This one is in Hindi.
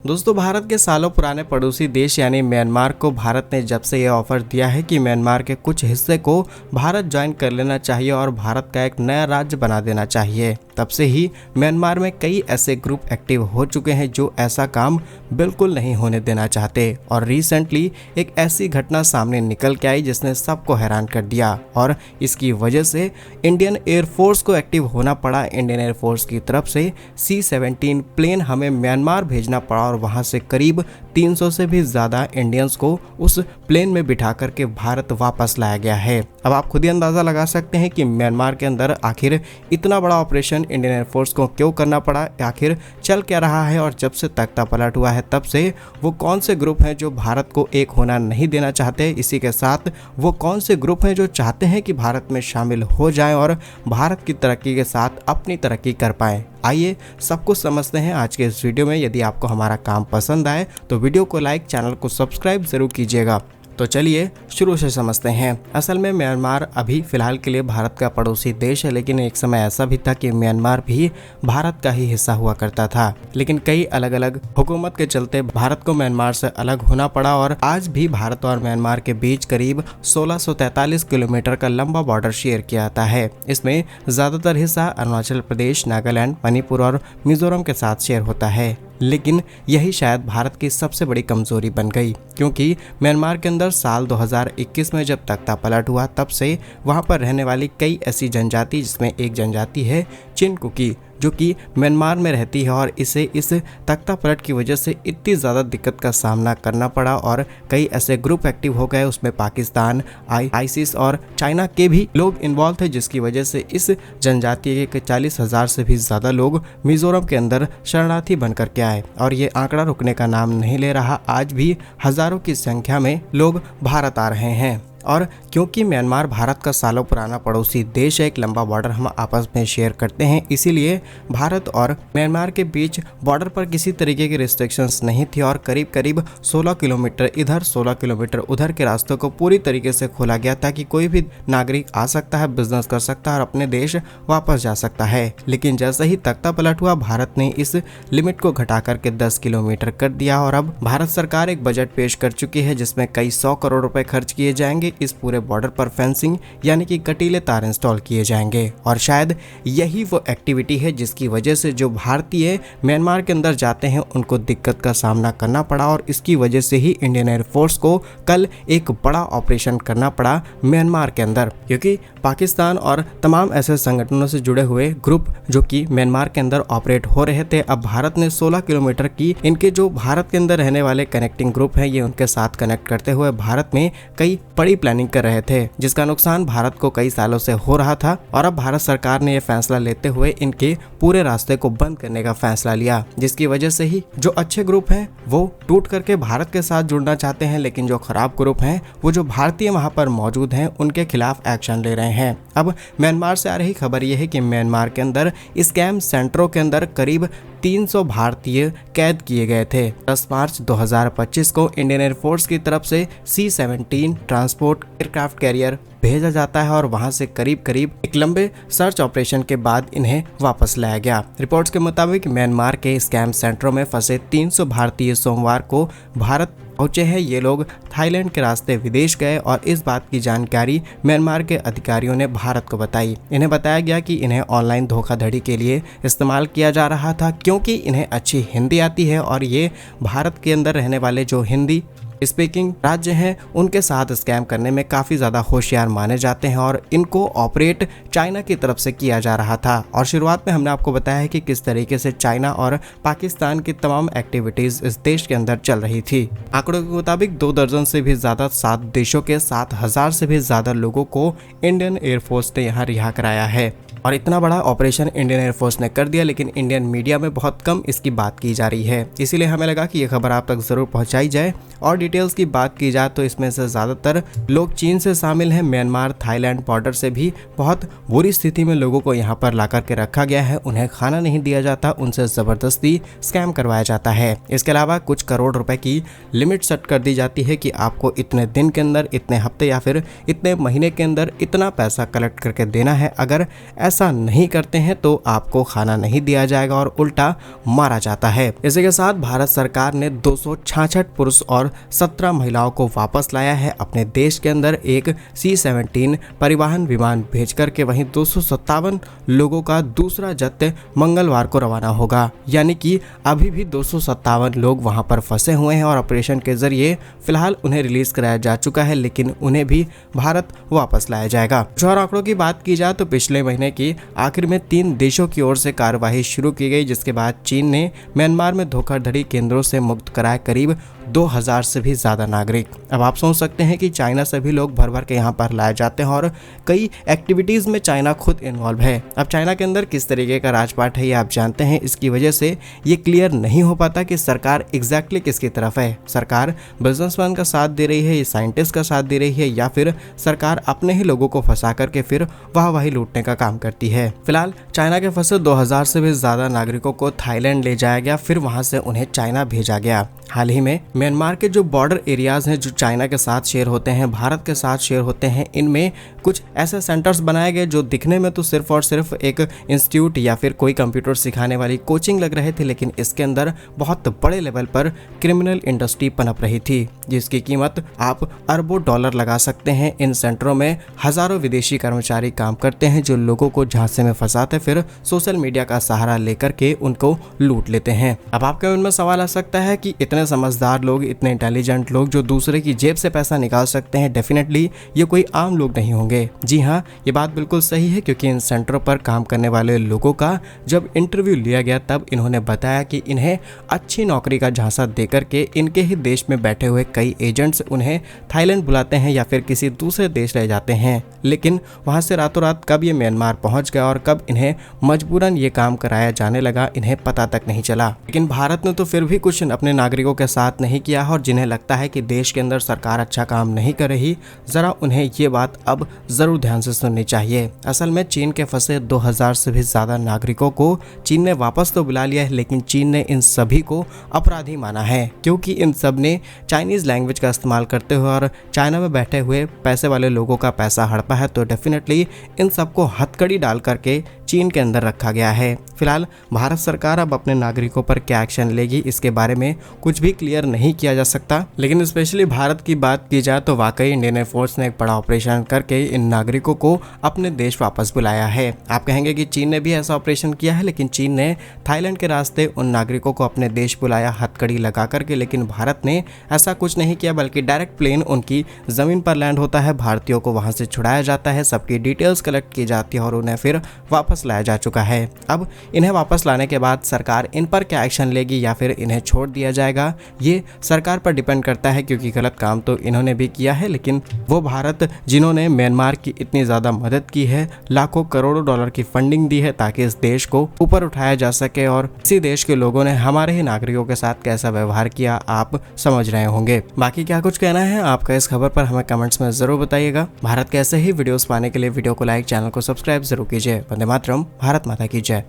दोस्तों, भारत के सालों पुराने पड़ोसी देश यानी म्यांमार को भारत ने जब से ये ऑफर दिया है कि म्यांमार के कुछ हिस्से को भारत ज्वाइन कर लेना चाहिए और भारत का एक नया राज्य बना देना चाहिए, तब से ही म्यांमार में कई ऐसे ग्रुप एक्टिव हो चुके हैं जो ऐसा काम बिल्कुल नहीं होने देना चाहते। और रिसेंटली एक ऐसी घटना सामने निकल के आई जिसने सबको हैरान कर दिया और इसकी वजह से इंडियन एयरफोर्स को एक्टिव होना पड़ा। इंडियन एयरफोर्स की तरफ से C-17 प्लेन हमें म्यांमार भेजना पड़ा और वहां से करीब 300 से भी ज़्यादा इंडियंस को उस प्लेन में बिठा करके भारत वापस लाया गया है। अब आप खुद ही अंदाज़ा लगा सकते हैं कि म्यांमार के अंदर आखिर इतना बड़ा ऑपरेशन इंडियन एयरफोर्स को क्यों करना पड़ा, आखिर चल क्या रहा है और जब से तख्ता पलट हुआ है तब से वो कौन से ग्रुप हैं जो भारत को एक होना नहीं देना चाहते, इसी के साथ वो कौन से ग्रुप हैं जो चाहते हैं कि भारत में शामिल हो जाएं और भारत की तरक्की के साथ अपनी तरक्की कर पाएं। आइए सब कुछ समझते हैं आज के इस वीडियो में। यदि आपको हमारा काम पसंद आए तो वीडियो को लाइक, चैनल को सब्सक्राइब जरूर कीजिएगा। तो चलिए शुरू से समझते हैं। असल में म्यांमार अभी फिलहाल के लिए भारत का पड़ोसी देश है, लेकिन एक समय ऐसा भी था कि म्यांमार भी भारत का ही हिस्सा हुआ करता था, लेकिन कई अलग अलग हुकूमत के चलते भारत को म्यांमार से अलग होना पड़ा और आज भी भारत और म्यांमार के बीच करीब 1643 किलोमीटर का लंबा बॉर्डर शेयर किया जाता है। इसमें ज्यादातर हिस्सा अरुणाचल प्रदेश, नागालैंड, मणिपुर और मिजोरम के साथ शेयर होता है। लेकिन यही शायद भारत की सबसे बड़ी कमजोरी बन गई, क्योंकि म्यांमार के अंदर साल 2021 में जब तख्ता पलट हुआ तब से वहां पर रहने वाली कई ऐसी जनजाति, जिसमें एक जनजाति है चिन कुकी, जो कि म्यांमार में रहती है और इसे इस तख्ता पलट की वजह से इतनी ज़्यादा दिक्कत का सामना करना पड़ा और कई ऐसे ग्रुप एक्टिव हो गए। उसमें पाकिस्तान, आईसिस और चाइना के भी लोग इन्वॉल्व थे, जिसकी वजह से इस जनजाति के 40,000 से भी ज़्यादा लोग मिजोरम के अंदर शरणार्थी बन कर के आए और ये आंकड़ा रुकने का नाम नहीं ले रहा। आज भी हज़ारों की संख्या में लोग भारत आ रहे हैं और क्योंकि म्यांमार भारत का सालों पुराना पड़ोसी देश है, एक लंबा बॉर्डर हम आपस में शेयर करते हैं, इसीलिए भारत और म्यांमार के बीच बॉर्डर पर किसी तरीके की रिस्ट्रिक्शंस नहीं थी और करीब करीब 16 किलोमीटर इधर 16 किलोमीटर उधर के रास्तों को पूरी तरीके से खोला गया ताकि कोई भी नागरिक आ सकता है, बिजनेस कर सकता है और अपने देश वापस जा सकता है। लेकिन जैसे ही तख्ता पलट हुआ, भारत ने इस लिमिट को घटा करके 10 किलोमीटर कर दिया और अब भारत सरकार एक बजट पेश कर चुकी है जिसमें कई 100 करोड़ रुपए खर्च किए जाएंगे। इस पूरे बॉर्डर पर फेंसिंग यानी कि कटीले तार इंस्टॉल किए जाएंगे और शायद यही वो एक्टिविटी है जिसकी वजह से जो भारतीय म्यांमार के अंदर जाते हैं उनको दिक्कत का सामना करना पड़ा और इसकी वजह से ही इंडियन एयरफोर्स को कल एक बड़ा ऑपरेशन करना पड़ा म्यांमार के अंदर, क्योंकि पाकिस्तान और तमाम ऐसे संगठनों से जुड़े हुए ग्रुप जो कि म्यांमार के अंदर ऑपरेट हो रहे थे, अब भारत ने 16 किलोमीटर की इनके जो भारत के अंदर रहने वाले कनेक्टिंग ग्रुप हैं ये उनके साथ कनेक्ट करते हुए भारत में कई बड़ी प्लानिंग कर रहे थे, जिसका नुकसान भारत को कई सालों से हो रहा था और अब भारत सरकार ने यह फैसला लेते हुए इनके पूरे रास्ते को बंद करने का फैसला लिया, जिसकी वजह से ही जो अच्छे ग्रुप हैं वो टूट करके भारत के साथ जुड़ना चाहते हैं, लेकिन जो खराब ग्रुप हैं वो जो भारतीय वहां पर मौजूद हैं उनके खिलाफ एक्शन ले रहे हैं। अब म्यांमार से आ रही खबर यह है कि म्यांमार के अंदर स्कैम सेंटरों के अंदर करीब 300 भारतीय कैद किए गए थे। 10 मार्च 2025 को इंडियन एयरफोर्स की तरफ से C-17 ट्रांसपोर्ट एयरक्राफ्ट कैरियर भेजा जाता है और वहां से करीब करीब एक लंबे सर्च ऑपरेशन के बाद इन्हें वापस लाया गया। रिपोर्ट्स के मुताबिक म्यांमार के स्कैम सेंटरों में फंसे 300 भारतीय सोमवार को भारत पहुंचे हैं। ये लोग थाईलैंड के रास्ते विदेश गए और इस बात की जानकारी म्यांमार के अधिकारियों ने भारत को बताई। इन्हें बताया गया कि इन्हें ऑनलाइन धोखाधड़ी के लिए इस्तेमाल किया जा रहा था, क्योंकि इन्हें अच्छी हिंदी आती है और ये भारत के अंदर रहने वाले जो हिंदी स्पीकिंग राज्य हैं उनके साथ स्कैम करने में काफ़ी ज़्यादा होशियार माने जाते हैं और इनको ऑपरेट चाइना की तरफ से किया जा रहा था। और शुरुआत में हमने आपको बताया है कि किस तरीके से चाइना और पाकिस्तान की तमाम एक्टिविटीज़ इस देश के अंदर चल रही थी। आंकड़ों के मुताबिक 2 दर्जन से भी ज़्यादा 7 देशों के 7,000 से भी ज़्यादा लोगों को इंडियन एयरफोर्स ने यहाँ रिहा कराया है और इतना बड़ा ऑपरेशन इंडियन एयरफोर्स ने कर दिया, लेकिन इंडियन मीडिया में बहुत कम इसकी बात की जा रही है। इसीलिए हमें लगा कि ये खबर आप तक ज़रूर पहुंचाई जाए। और डिटेल्स की बात की जाए तो इसमें से ज़्यादातर लोग चीन से शामिल हैं। म्यांमार थाईलैंड बॉर्डर से भी बहुत बुरी स्थिति में लोगों को यहाँ पर ला करके रखा गया है। उन्हें खाना नहीं दिया जाता, उनसे ज़बरदस्ती स्कैम करवाया जाता है। इसके अलावा कुछ करोड़ रुपए की लिमिट सेट कर दी जाती है कि आपको इतने दिन के अंदर, इतने हफ्ते या फिर इतने महीने के अंदर इतना पैसा कलेक्ट करके देना है। अगर ऐसा नहीं करते हैं तो आपको खाना नहीं दिया जाएगा और उल्टा मारा जाता है। इसी के साथ भारत सरकार ने 266 पुरुष और 17 महिलाओं को वापस लाया है अपने देश के अंदर एक C-17 परिवहन विमान भेज करके। वहीं 257 लोगों का दूसरा जत्थे मंगलवार को रवाना होगा, यानी कि अभी भी 257 लोग वहां पर फंसे हुए हैं और ऑपरेशन के जरिए फिलहाल उन्हें रिलीज कराया जा चुका है, लेकिन उन्हें भी भारत वापस लाया जाएगा। और आंकड़ों की बात की जाए तो पिछले महीने की आखिर में 3 देशों की ओर से कार्यवाही शुरू की गई, जिसके बाद चीन ने म्यांमार में धोखाधड़ी केंद्रों से मुक्त कराए करीब 2000 से भी ज्यादा नागरिक। अब आप सोच सकते हैं कि चाइना से भी लोग भर भर के यहाँ पर लाए जाते हैं और कई एक्टिविटीज में चाइना खुद इन्वॉल्व है। अब चाइना के अंदर किस तरीके का राजपाट है ये आप जानते हैं। इसकी वजह से ये क्लियर नहीं हो पाता कि सरकार एग्जैक्टली किसकी तरफ है। सरकार बिजनेसमैन का साथ दे रही है, ये साइंटिस्ट का साथ दे रही है, या फिर सरकार अपने ही लोगों को फंसा करके फिर वाहवाही लूटने का काम करती है। फिलहाल चाइना के फंसे 2000 से भी ज्यादा नागरिकों को थाईलैंड ले जाया गया, फिर वहां से उन्हें चाइना भेजा गया। हाल ही में म्यांमार के जो बॉर्डर एरियाज हैं जो चाइना के साथ शेयर होते हैं, भारत के साथ शेयर होते हैं, इनमें कुछ ऐसे सेंटर्स बनाए गए जो दिखने में तो सिर्फ और सिर्फ एक इंस्टीट्यूट या फिर कोई कंप्यूटर सिखाने वाली कोचिंग लग रहे थे, लेकिन इसके अंदर बहुत बड़े लेवल पर क्रिमिनल इंडस्ट्री पनप रही थी, जिसकी कीमत आप अरबों डॉलर लगा सकते हैं। इन सेंटरों में हजारों विदेशी कर्मचारी काम करते हैं जो लोगों को झांसे में फंसाते फिर सोशल मीडिया का सहारा लेकर के उनको लूट लेते हैं। अब आपके मन में सवाल आ सकता है कि इतने समझदार लोग, इतने इंटेलिजेंट लोग जो दूसरे की जेब से पैसा निकाल सकते हैं, डेफिनेटली ये कोई आम लोग नहीं होंगे। जी हाँ, ये बात बिल्कुल सही है, क्योंकि इन सेंटरों पर काम करने वाले लोगों का जब इंटरव्यू लिया गया तब इन्होंने बताया कि इन्हें अच्छी नौकरी का झांसा देकर के इनके ही देश में बैठे हुए कई एजेंट्स उन्हें थाईलैंड बुलाते हैं या फिर किसी दूसरे देश ले जाते हैं, लेकिन वहां से रातों रात कब ये म्यांमार पहुंच गया और कब इन्हें मजबूरन ये काम कराया जाने लगा, इन्हें पता तक नहीं चला। लेकिन भारत ने तो फिर भी कुछ अपने नागरिकों के साथ नहीं किया, और जिन्हें लगता है कि देश के अंदर सरकार अच्छा काम नहीं कर रही, जरा उन्हें ये बात अब जरूर ध्यान से सुननी चाहिए। असल में चीन के फंसे 2000 से भी ज्यादा नागरिकों को चीन ने वापस तो बुला लिया है, लेकिन चीन ने इन सभी को अपराधी माना है, क्योंकि इन सब ने चाइनीज लैंग्वेज का इस्तेमाल करते हुए और चाइना में बैठे हुए पैसे वाले लोगों का पैसा हड़पा है, तो डेफिनेटली इन सबको हथकड़ी डाल करके चीन के अंदर रखा गया है। फिलहाल भारत सरकार अब अपने नागरिकों पर क्या एक्शन लेगी इसके बारे में कुछ भी क्लियर नहीं किया जा सकता, लेकिन स्पेशली भारत की बात की जाए तो वाकई इंडियन एयरफोर्स ने एक बड़ा ऑपरेशन करके इन नागरिकों को अपने देश वापस बुलाया है। आप कहेंगे कि चीन ने भी ऐसा ऑपरेशन किया है, लेकिन चीन ने थाईलैंड के रास्ते उन नागरिकों को अपने देश बुलाया हथकड़ी लगा करके, लेकिन भारत ने ऐसा कुछ नहीं किया, बल्कि डायरेक्ट प्लेन उनकी जमीन पर लैंड होता है, भारतीयों को वहां से छुड़ाया जाता है, सबकी डिटेल्स कलेक्ट की जाती है और उन्हें फिर वापस लाया जा चुका है। अब इन्हें वापस लाने के बाद सरकार इन पर क्या एक्शन लेगी या फिर इन्हें छोड़ दिया जाएगा, ये सरकार पर डिपेंड करता है, क्योंकि गलत काम तो इन्होंने भी किया है, लेकिन वो भारत जिन्होंने म्यांमार की इतनी ज्यादा मदद की है, लाखों करोड़ों डॉलर की फंडिंग दी है ताकि इस देश को ऊपर उठाया जा सके, और इसी देश के लोगों ने हमारे ही नागरिकों के साथ कैसा व्यवहार किया आप समझ रहे होंगे। बाकी क्या कुछ कहना है आपका इस खबर पर हमें कमेंट्स में जरूर बताइएगा। भारत के ऐसे ही वीडियोस पाने के लिए वीडियो को लाइक, चैनल को सब्सक्राइब जरूर कीजिए। वंदे मातरम, भारत माता की जय।